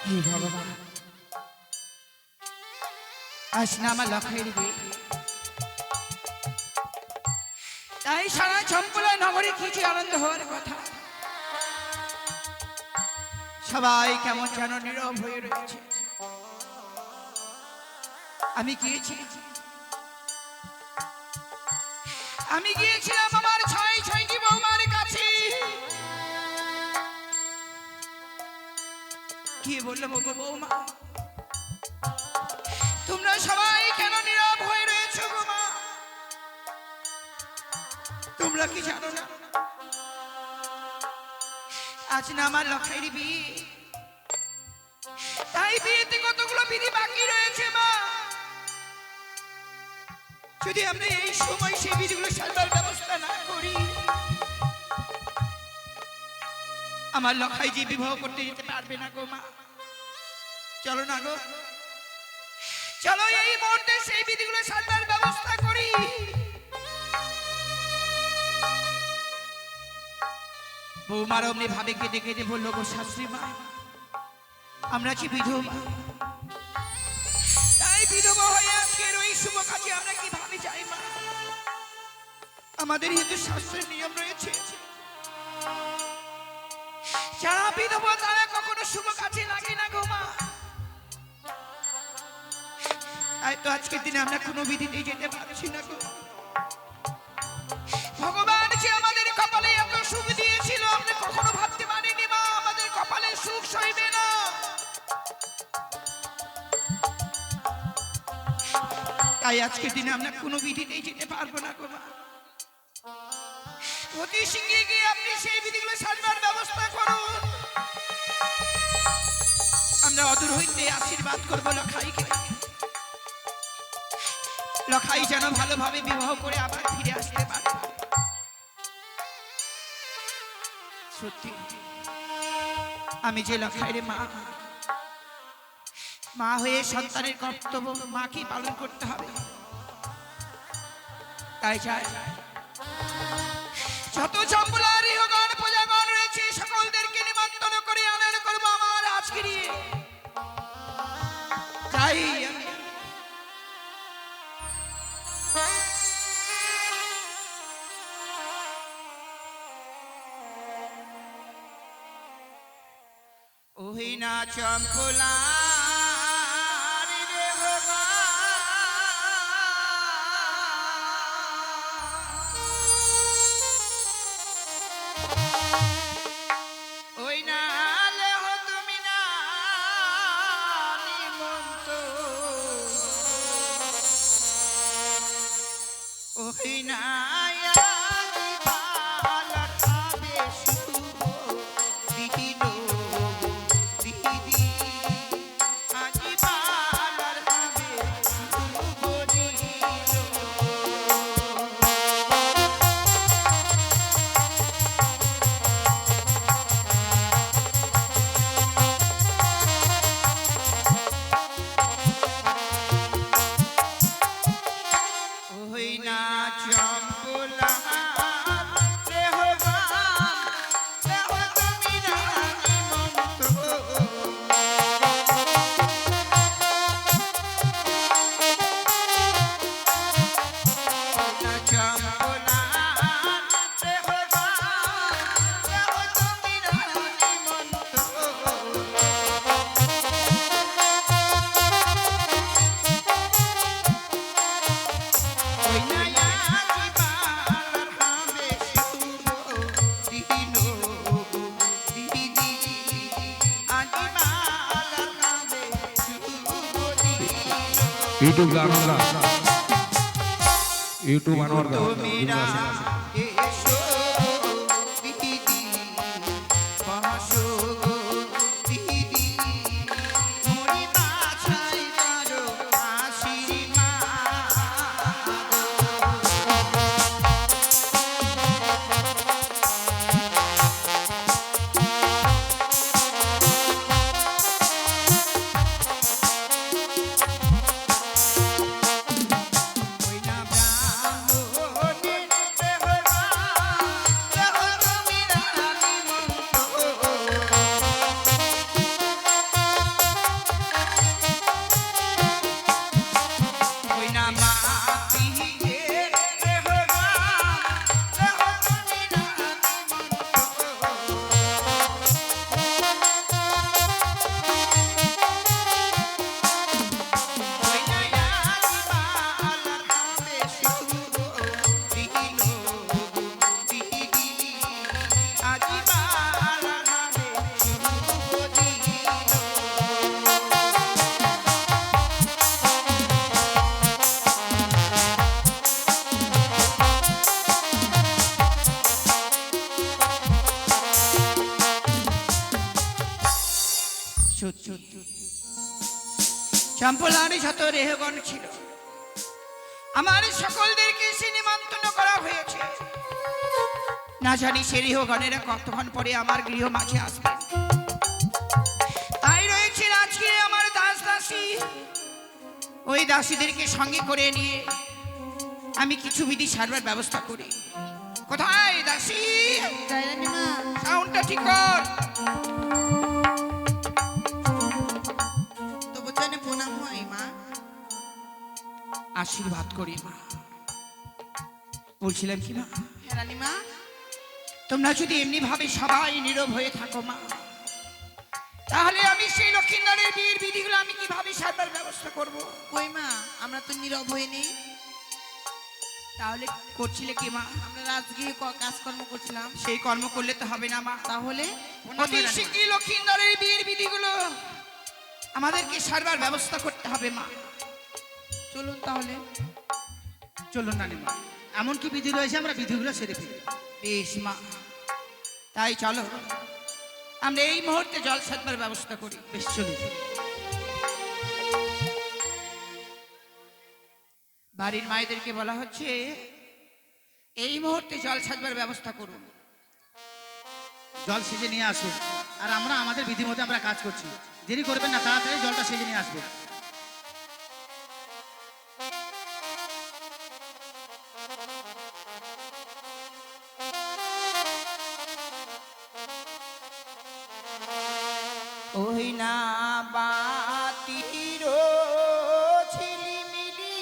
হে ভগবান, আজ না আমার লক্ষ্যের বিয়ে, তাই সারা চম্পলা নগরে কিছু আনন্দ হওয়ার কথা। সবাই কেমন যেন নীরব হয়ে রয়েছে। আমি গিয়েছিলাম আমার ছয়টি বৌমার কাছে। কি বললো গো বৌমা, তোমরা সবাই কেন নীরব হয়ে রয়েছো গো মা? তোমরা কি জানো না আজ না আমার লক্ষ্যের বিয়ে, তাই বিয়েতে কতগুলো বিধি বাকি রয়েছে মা। যদি আমরা এই সময় সেই বিধিগুলো সারবার ব্যবস্থা না করি, আমার লক্ষ্য যে বিবাহ করতে যেতে পারবে না গো মা। চলো না গো, চলো এই মুহূর্তে সেই বিধিগুলো সারবার ব্যবস্থা করি। বৌমার অমনি ভাবে কেঁদে কেঁদে বললো, গো শাশুড়ি মা, আমরা কি বিধবা? তাই বিধবা হয়ে আজকের ওই শুভ কাজে আমরা কিভাবে যাই মা? আমাদের হিন্দু শাস্ত্রের নিয়ম রয়েছে, যারা বিধবা তারা কখনো শুভ কাজে লাগে না গো মা। তাই তো আজকের দিনে আমরা কোনো বিধিতেই যেতে পারছি না গো। ভগবান যে আমাদের কপালে এত সুখ দিয়েছিল, আমরা কখনো ভাবতে পারিনি মা আমাদের কপালে সুখ সইবে না। তাই আজকের দিনে আমরা কোনো বিধিতেই যেতে পারবো না গো মা। অতি শীঘ্র গিয়ে আপনি সেই বিধিগুলো সারবার ব্যবস্থা করুন। আমরা অদূর হইতে আশীর্বাদ করবো লখাইকে। লখাই যেন ভালোভাবে বিবাহ করে আবার ফিরে আসতে পারে। সত্যি আমি যে লখাইরে মা, মা হয়ে সন্তানের কর্তব্য মাকে পালন করতে হবে। তাই চাই যত চম্পলার ইহগণ পূজাগণ রয়েছে সকলদেরকে নিমন্ত্রণ করে আনন্দ করবো আমার আজকের চাই। ওই না চম্পলা YouTube Anwar সত্যি চম্পলারে যত রেহগণ ছিল আমার সকলদেরকে সে নিমন্ত্রণ করা হয়েছে। না জানি সে রেহগণেরা কতক্ষণ পরে আমার গৃহ মাঝে আসবে। তাই রয়েছে আজকে আমার দাস দাসী, ওই দাসীদেরকে সঙ্গে করে নিয়ে আমি কিছু বিধি সারবার ব্যবস্থা করি। কোথায় দাসী? জয় রানীমা। সাউন্ডটা ঠিক কর। তবু জানে প্রণাম হয় মা। আশীর্বাদ করি মা। বলছিলাম কি মা, হ্যাঁ রানীমা। তোমরা যদি এমনি ভাবে সবাই নীরব হয়ে থাকো মা, তাহলে আমি সেই লক্ষ্মীনারের বিয়ের বিধিগুলো আমি কিভাবে সারবার ব্যবস্থা করব? কই মা, আমরা তো নীরব হয়ে নেই। তাহলে করছিলে কি মা? আমরা রাজগৃহে কাজকর্ম করছিলাম। সেই কর্ম করলে তো হবে না মা। তাহলে অতি শীঘ্রই লক্ষ্মীনারের বিয়ের বিধিগুলো আমাদেরকে সারবার ব্যবস্থা করতে হবে মা। চলুন তাহলে। চলুন রানীমা, এমন কি বিধি রয়েছে আমরা বিধিগুলো সেরে ফেলি। বেশ মা, তাই চলো আমরা এই মুহূর্তে জল সারবার ব্যবস্থা করি। বেশ চলি। বাড়ির মায়েদেরকে বলা হচ্ছে এই মুহূর্তে জল সাজবার ব্যবস্থা করুন। জল সেজে নিয়ে আসুন, আর আমরা আমাদের বিধি মতো আমরা কাজ করছি। দেরি করবেন না, তাড়াতাড়ি জলটা সেজে নিয়ে আসবেন। ওই না বাতির ঝিলিমিলি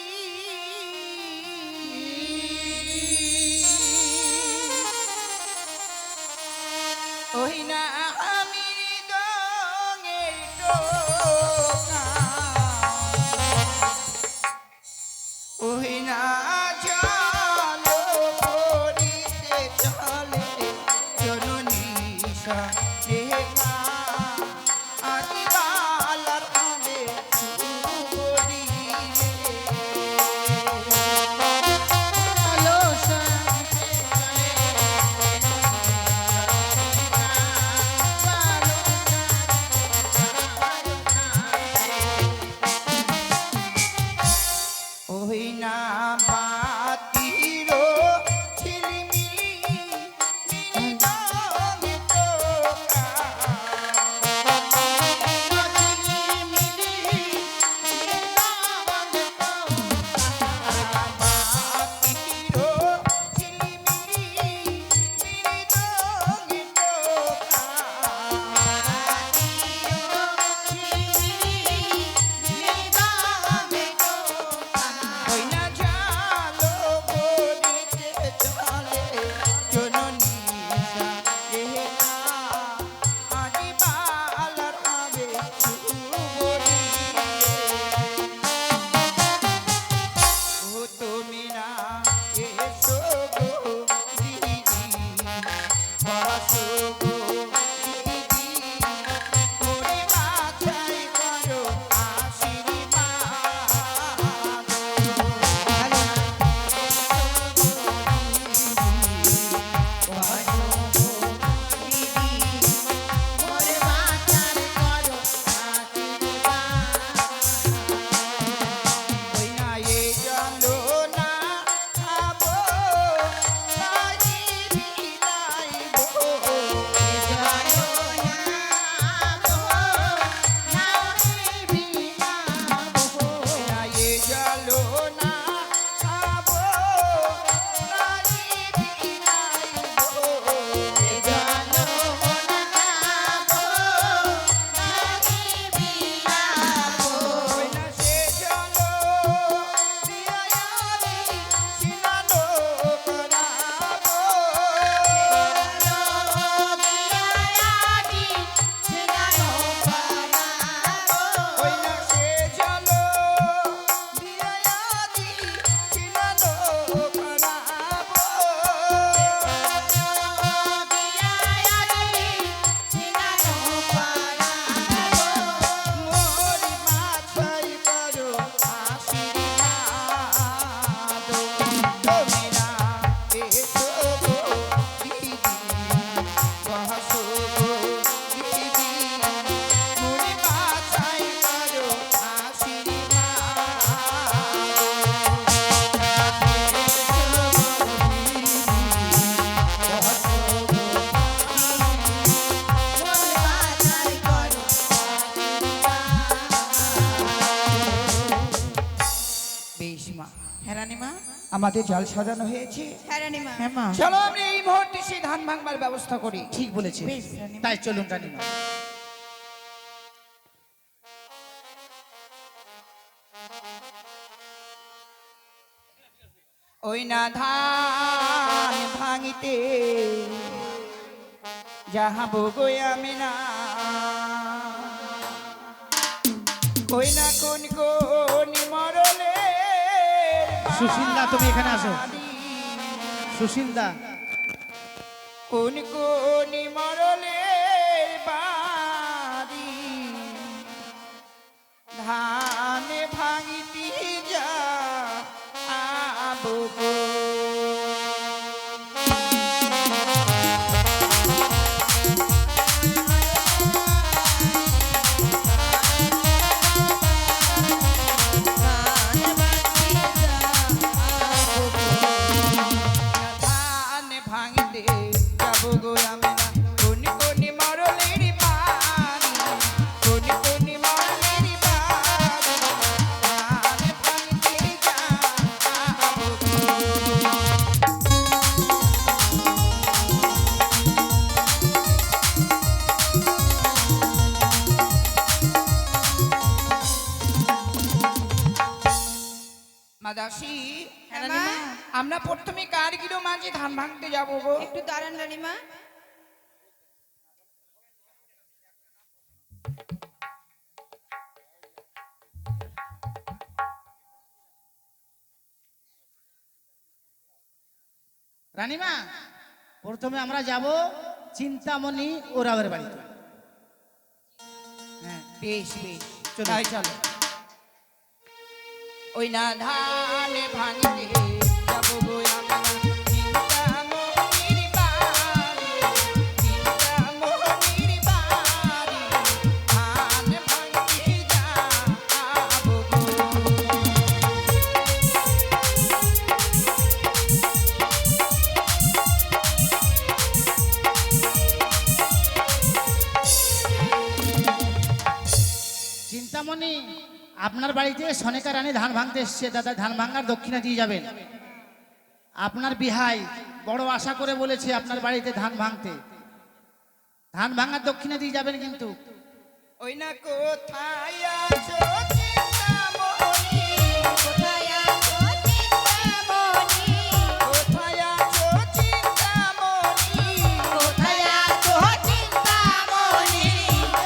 ওই না আমি দঙের টোকা ওই না জল ভরিতে চলে জননী রেখা আদিবালার আলে ওই না আমাদের জল সাজানো হয়েছে। হ্যাঁ রানীমা। হ্যাঁ মা চলো আমরা এই মুহূর্তে সেই ধান ভাঙবার ব্যবস্থা করি। ঠিক বলেছে, বেশ, রানীমা। তাই চলুন রানীমা। ওই না ধান ভাঙিতে যাহাবো গো আমি না, ওই না কোন কোন মরলে সুশীলদা, তুমি এখানে আসো। সুশীলদা, কোন কোন মরলে বাড়ি ধান ভাঙিতে যা আবো গো। ধান ভাঙিতে যাবো গো আমি না, কোন কোন মরলের বাড়ি, কোন কোন মরলের বাড়ি ধান ভাঙিতে যাবো গো। মাদাসি, হ্যাঁ মা। আমরা প্রথমে কার গিরো মাঝে ধান ভাঙতে যাবো গো? একটু দাঁড়ান রানীমা। রানীমা, প্রথমে আমরা যাব চিন্তামণি ওরাবের বাড়িতে। হ্যাঁ, বেশ বেশ, চলো। তাই চলো। ওই না ধান ভাঙিতে যাবো গো আমরা, চিন্তামণির বাড়ি, চিন্তামণির বাড়ি ধান ভাঙিতে যাবো গো। চিন্তামণি, আপনার বাড়িতে সনেকা রানী ধান ভাঙতে এসছে। দাদা, ধান ভাঙার দক্ষিণা দিয়ে যাবেন। আপনার বিহাই বড় আশা করে বলেছে আপনার বাড়িতে ধান ভাঙতে। ধান ভাঙার দক্ষিণা দিয়ে যাবেন কিন্তু। ওই না কোথায় আছো চিন্তামণি, কোথায় আছো চিন্তামণি? কোথায় আছো চিন্তামণি, কোথায় আছো চিন্তামণি?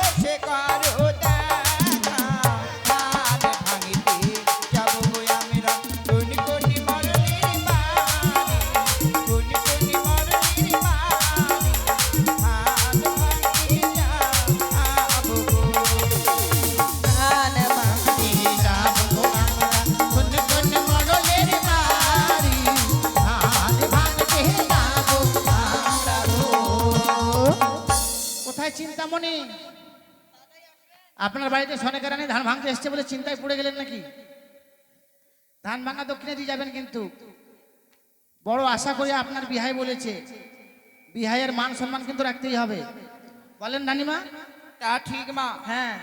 এসে করো দেখা, ধান ভাঙিতে যাবো গো আমরা, কোন কোন মরলির বাড়ি, কোন কোন মরলির বাড়ি ধান ভাঙিতে যাবো গো। ধান ভাঙিতে যাবো গো আমরা, কোন কোন মডলের বাড়ি ধান ভাঙতে যাবো আমরা গো। কোথায় চিন্তামণি? আপনার বাড়িতে সনেকা রানী ধান ভাঙতে এসছে বলে চিন্তায় পড়ে গেলেন নাকি? ধান ভাঙা দক্ষিণে দিয়ে যাবেন কিন্তু। বড় আশা করে আপনার বিহাই বলেছে, বিহাইয়ের মান সম্মান কিন্তু রাখতেই হবে। বলেন রানীমা? তা ঠিক মা, হ্যাঁ,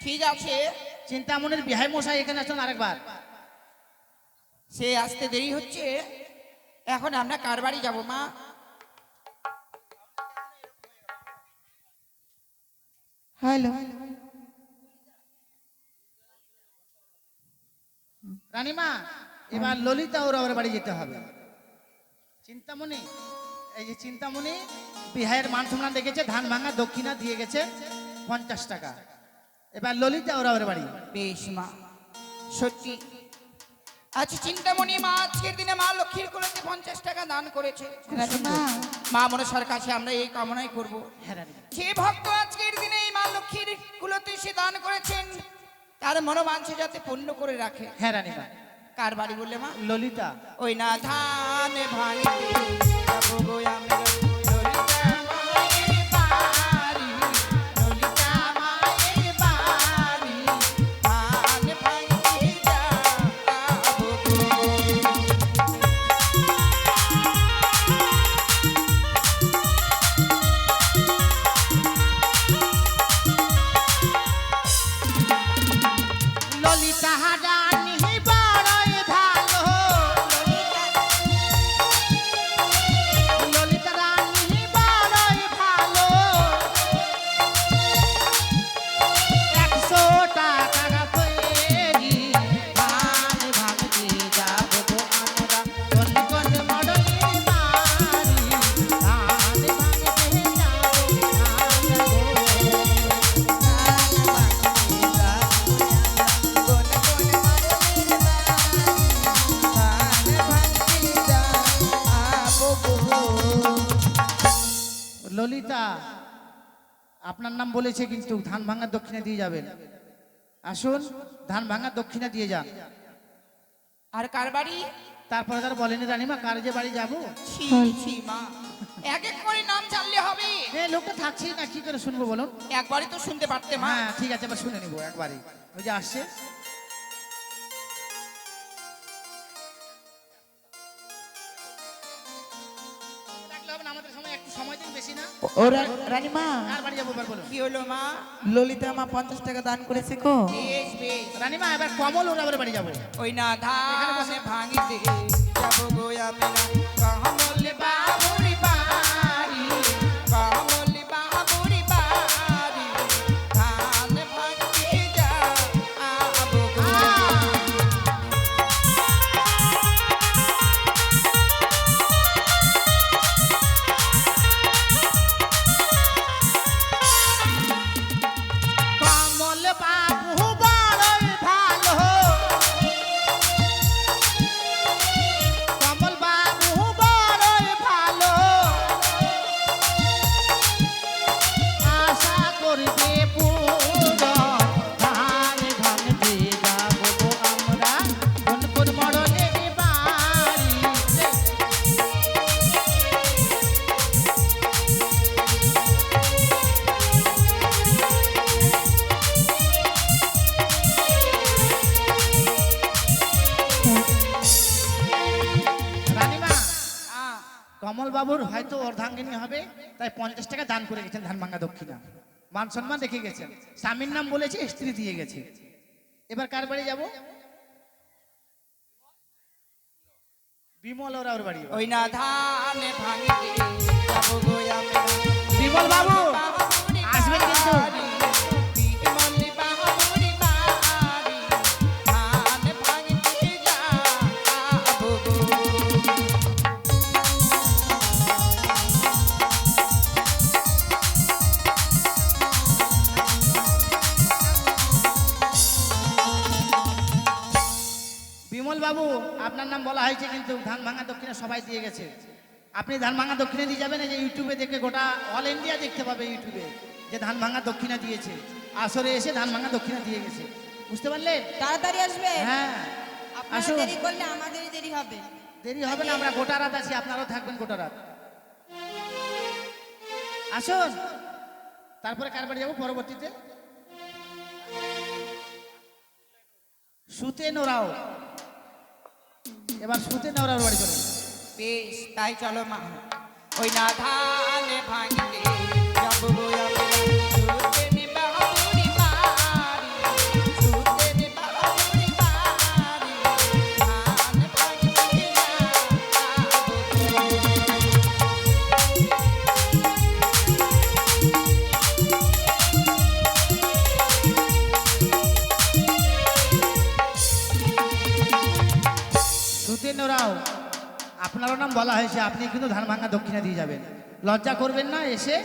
ঠিক আছে। চিন্তামণির বিহাই মশাই এখানে আসুন আরেকবার। সে আসতে দেরি হচ্ছে, এখন আমরা কার বাড়ি যাবো মা? হ্যালো রানীমা, এবার ললিতা ওর বাড়ি যেতে হবে। চিন্তামণি, এই যে চিন্তামণি বিহাইয়ের মান সম্মান দেখেছে, ধান ভাঙা দক্ষিণা দিয়ে গেছে 50 টাকা। এবার ললিতা ওর বাড়ি। বেশ মা, সত্যি। আচ্ছা চিন্তামণি, মা আজকের দিনে মা লক্ষ্মীর কুলোতে 50 টাকা দান করেছে। রানীমা মা মনসার কাছে আমরা এই কামনাই করব, হ্যাঁ রানীমা, যে ভক্ত আজকের দিনে এই মা লক্ষ্মীর কুলোতে সে দান করেছেন তার মনোবাঞ্ছা যাতে পূর্ণ করে রাখে। হ্যাঁ রানীমা। কার বাড়ি বললে মা? ললিতা। ওই না ধান ভাঙিতে যাবো গো আমরা, ললিতা মায়ের বাড়ি, ললিতা মায়ের বাড়ি ধান ভাঙিতে যাবো গো। ললিতা রানী বড়ই ভালো, ললিতা আপনার নাম বলেছে কিন্তু ধান ভাঙার দক্ষিণা দিয়ে যাবেন। আসুন, ধান ভাঙার দক্ষিণা দিয়ে যান। আর কার বাড়ি? তারপরে তার বলেনি রানীমা কার যে বাড়ি যাবো। ছি ছি মা, এক এক করে নাম জানলে হবে? লোকটা থাকছি না, কি করে শুনবো বলুন? একবারই তো শুনতে পারতে মা। হ্যাঁ ঠিক আছে, এবার শুনে নিবো একবারই। ওই যে আসছে। ডাকলে হবে না, আমাদের সময় একটু সময় দিন, বেশি না। ও রানীমা, কার বাড়ি যাবো এবার বলুন? কি হলো মা? ললিতা মা 50 টাকা দান করেছে গো। বেশ বেশ। রানীমা এবার কমল ওর বাড়ি যাবো। ওই না ধানে ভাঙিতে যাবো গো আমি না, কমল বাবুর বাড়ি, কমল বাবুর বাড়ি, ধান ভাঙিতে যাবো গো। কমল বাবু বড়ই ভালো, কমল বাবু বড়ই ভালো, আশা করবে পূরণ, ধান ভাঙতে যাবো গো আমরা কোন কোন মডলের বাড়ি। রানীমা, কমল বাবুর হয়তো অর্ধাঙ্গিনী হবে, তাই 50 টাকা দান করে গেছেন ধান ভাঙা দক্ষিণা। মান সম্মান রেখে গেছেন, স্বামীর নাম বলেছে, স্ত্রী দিয়ে গেছে। এবার কার বাড়ি যাব? বিমল ওর বাড়ি। ওই না ধানে ভাঙিতে যাবো গো আমি না, বিমল বাবু আসবেন কিন্তু। বিমল বাবুর বাড়ি, ধান ভাঙিতে যাবো গো। বিমল বাবু আপনার নাম বলা হয়েছে কিন্তু ধান ভাঙা দক্ষিণা সবাই দিয়ে গেছে। আপনি ধান ভাঙা দক্ষিণা দিয়ে যাবেন, এই যে ইউটিউবে দেখে গোটা অল ইন্ডিয়া দেখতে পাবে ইউটিউবে যে ধান ভাঙা দক্ষিণা দিয়েছে, আসরে এসে ধান ভাঙা দক্ষিণা দিয়ে গেছে। বুঝতে পারলেন? তাড়াতাড়ি আসবে। হ্যাঁ আপনারা আসুন। দেরি করলে আমাদেরই দেরি হবে। দেরি হবে না, আমরা গোটা রাত আছি, আপনারাও থাকবেন গোটা রাত। আসুন, তারপরে কার বাড়ি যাবো পরবর্তীতে? সুতেন ওরাও। এবার সুতেন ওরাও বাড়ি চলে। বেশ, তাই চলো মা। ওই না ধানে ভাঙিতে যাবো গো আমি না, সুতেন বাবুর বাড়ি, সুতেন বাবুর বাড়ি, ধান ভাঙিতে যাবো গো। সুতেন ওরাও আপনারও নাম বলা হয়েছে, আপনি কিন্তু ধান ভাঙা দক্ষিণা দিয়ে যাবেন। লজ্জা করবেন না, এসে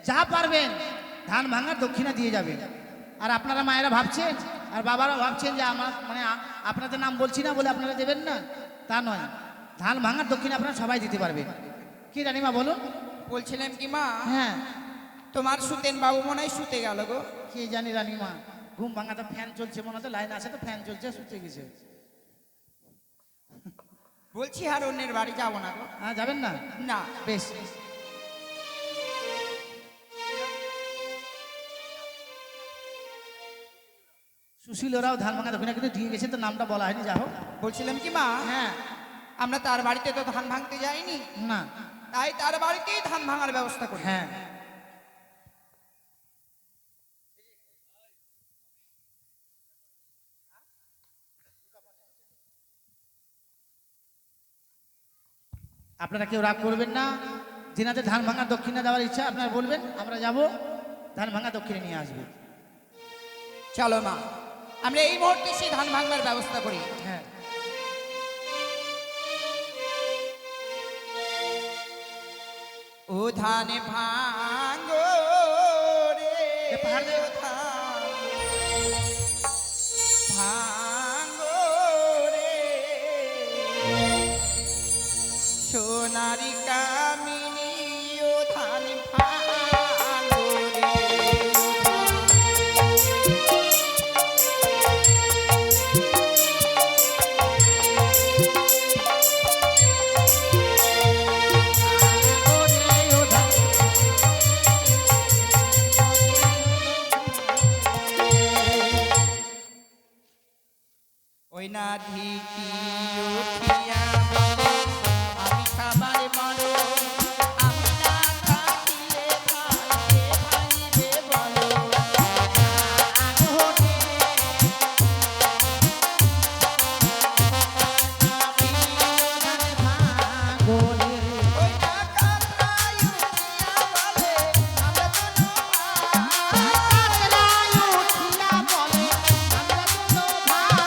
যা পারবেন ধান ভাঙার দক্ষিণা দিয়ে যাবেন। আর আপনারা মায়েরা ভাবছেন আর বাবারা ভাবছেন যে আমার মানে আপনাদের নাম বলছি না বলে আপনারা দেবেন না, তা নয়। ধান ভাঙার দক্ষিণা আপনারা সবাই দিতে পারবেন। কি রানীমা বলুন? বলছিলাম কি মা, হ্যাঁ তোমার সুতেন বাবু মনে হয় শুতে গেল গো। কে জানি রানীমা, ঘুম ভাঙা তো ফ্যান চলছে মনে হতো, লাইন আছে তো ফ্যান চলছে, শুতে গেছে। বলছি আর অন্যের বাড়ি যাবো না গো। হ্যাঁ যাবেন না? না। বেশ। সুশীল ওরাও ধান ভাঙা দক্ষিণা কিন্তু দিয়ে গেছে, তো নামটা বলা হয়নি, যা হোক। বলছিলাম কি মা, হ্যাঁ আমরা তার বাড়িতে তো ধান ভাঙতে যাইনি, না তাই তার বাড়িতেই ধান ভাঙার ব্যবস্থা করি। হ্যাঁ আপনারা কেউ রাগ করবেন না, যেনাদের ধান ভাঙা দক্ষিণা দেওয়ার ইচ্ছা আপনারা বলবেন, আমরা যাব ধান ভাঙা দক্ষিণে নিয়ে আসবে। চলো মা, আমরা এই মুহূর্তে সেই ধান ভাঙবার ব্যবস্থা করি। হ্যাঁ ও ধান ভাঙো রে, এ পাহাড় দিয়ে- ও ধান ভাঙো রে, সোনারি কামিনী ও ধান ভাঙো রে। ওই না ধিকি উঠিয়া বলে, আমি খাবার বলো, আমি না থাকিলে খাইতে পারিবে বলো। ওই না কাতরায় উঠিয়া বলে, আমরা দুনো ভাই।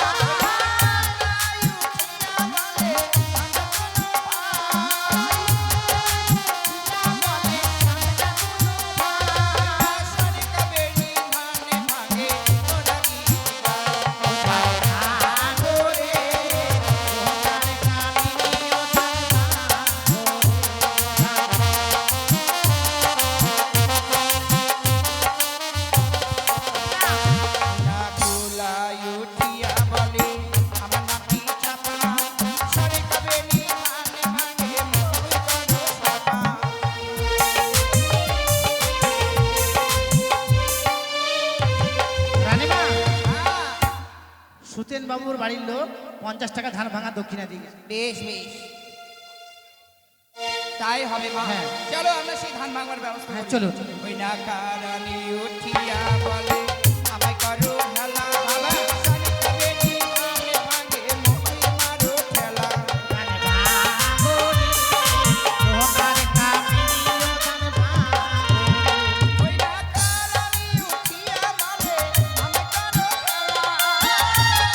রানীমা, সুতেন বাবুর বাড়ির লোক 50 টাকা ধান ভাঙা দক্ষিণা দিয়ে গেছে। বেশ বেশ, তাই হবে মা। হ্যাঁ। চলো আমরা সেই ধান ভাঙবার ব্যবস্থা হ্যাঁ, করি। চলো। ওই না কারণে উঠিয়া বলে, আমায় করো হেলা। শনিকা বেনি ভাঙে ভাঙে মই মারো ঠেলা। ওই না কারণে উঠিয়া বলে, আমায় করো হেলা। ওই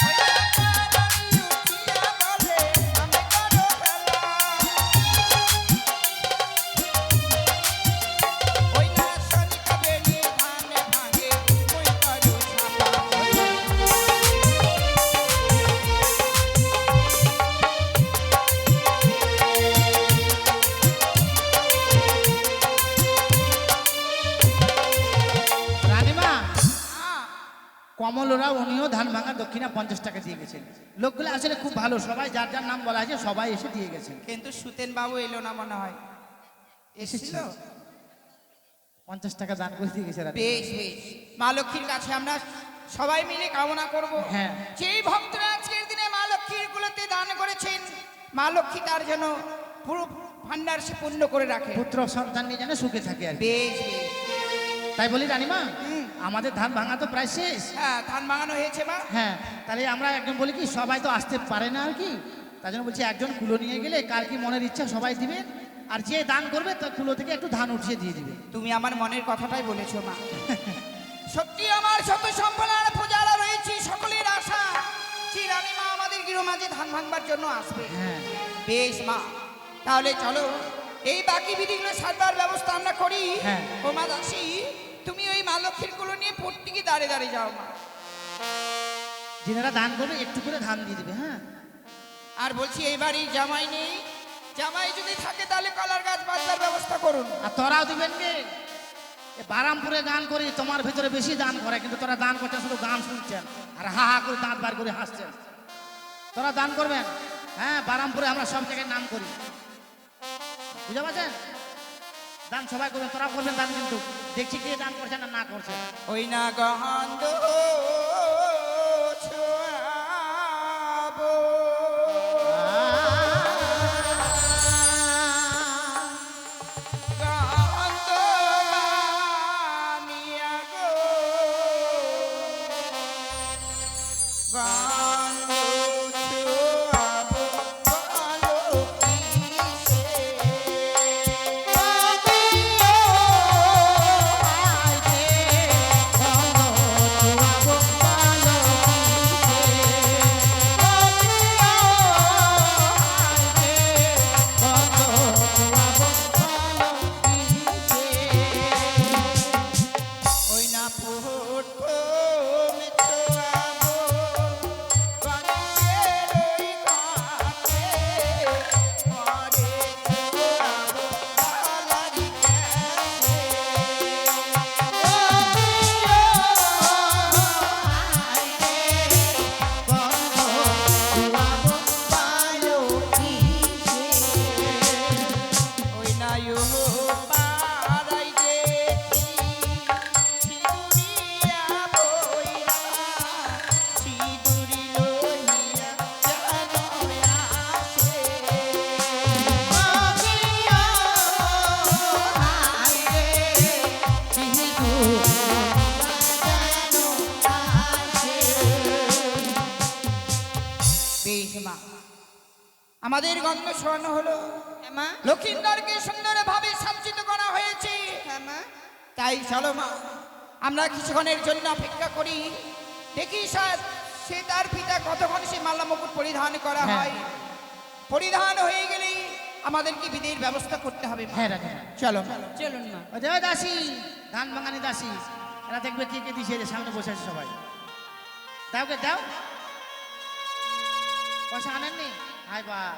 না কারণে উঠিয়া বলে, আমায় করো হেলা। ওই না শনিকা বেনি ভাঙে ভাঙে মই করো ছাপা। রানীমা, কমলরা উনিও ধান ভাঙা দক্ষিণা 50 টাকা দিয়ে গেছেন। লোকগুলো আসলে খুব ভালো, সবাই যার যার নাম বলা আছে সবাই এসে দিয়ে গেছেন। কিন্তু সুতেন বাবু এলো না মনে হয়। এসেছিল? 50 টাকা দান করে দিয়ে গেছে রানীমা। বেশ বেশ, মা লক্ষ্মীর কাছে আমরা সবাই মিলে কামনা করব, হ্যাঁ। যেই ভক্তরা আজকের দিনে মা লক্ষ্মীর কুলতে দান করেছেন, মা লক্ষ্মী তার জন্য পুরো ভান্ডার সে পূর্ণ করে রাখে। পুত্র সন্তান নিয়ে যেন সুখে থাকে আর কি। বেশ বেশ, তাই বলি রানীমা, আমাদের ধান ভাঙা তো প্রায় শেষ। হ্যাঁ ধান ভাঙানো হয়েছে মা। হ্যাঁ, তাহলে আমরা একজন বলি কি সবাই তো আসতে পারে না আর কি, তার জন্য বলছি একজন কুলো নিয়ে গেলে কার কি মনের ইচ্ছা সবাই দিবেন, আর যে দান করবে তার কুলো থেকে একটু ধান উঠিয়ে দিয়ে দিবে। তুমি আমার মনের কথাটাই বলেছো মা। সত্যি আমার শত সম্পন্ন পূজারা রয়েছে, সকলের আশা যে রানী মা আমাদের গৃহ মাঝে ধান ভাঙবার জন্য আসবে। হ্যাঁ, বেশ মা, তাহলে চলো এই বাকি বিধিগুলো সারবার ব্যবস্থা আমরা করি। হ্যাঁ। ও মা দাসী, তুমি ওই মা লক্ষ্মীর গুলো নিয়ে প্রত্যেকে দাঁড়ে দাঁড়িয়ে যাও মা। যিনারা দান করবে একটু করে ধান দিয়ে দিবে। হ্যাঁ, আর বলছি এই বাড়ির জামাই নেই, জামাই যদি থাকে তাহলে কলার গাছ বাঁধবার ব্যবস্থা করুন। আর তোরাও দিবেন কে? এ বারামপুরে গান করি, তোমার ভিতরে বেশি দান করে, কিন্তু তোরা দান করছেন শুধু গান শুনছেন আর হা হা করে দাঁত বার করে হাসছেন। তোরা দান করবেন। হ্যাঁ, বারামপুরে আমরা সব জায়গায় নাম করি, বুঝতে পারছেন? দান সবাই করবেন, তোরা করবেন দান, কিন্তু দেখছি কে দান করছেন আর না করছে। ওই না গহন্দ ছোঁয়াবো, গহন্দ বানিয়া গো, গহন্দ ছোঁয়াবো, বলো কিসে? গো আমাদের গন্ধ শোয়ানো হলো, হ্যাঁ মা, লক্ষিন্দরকে সুন্দরভাবে সজ্জিত করা হয়েছে। হ্যাঁ মা, তাই চলো মা, আমরা কিছুক্ষণের জন্য অপেক্ষা করি, দেখি সে তার পিতা কতক্ষণ সে মাল্লা মুকুট পরিধান করা হ্যাঁ। হয়। পরিধান হয়ে গেলেই আমাদেরকে বিধির ব্যবস্থা করতে হবে মা। হ্যাঁ রানীমা। চলো মা। চলুন মা। ওই যে ওই দাসী, ধান ভাঙানি দাসী, এরা দেখবে কে কে দিছে, এদের সামনে বসে আছে সবাই। দাও কে দাও, পয়সা আনেননি? হাই বাপ,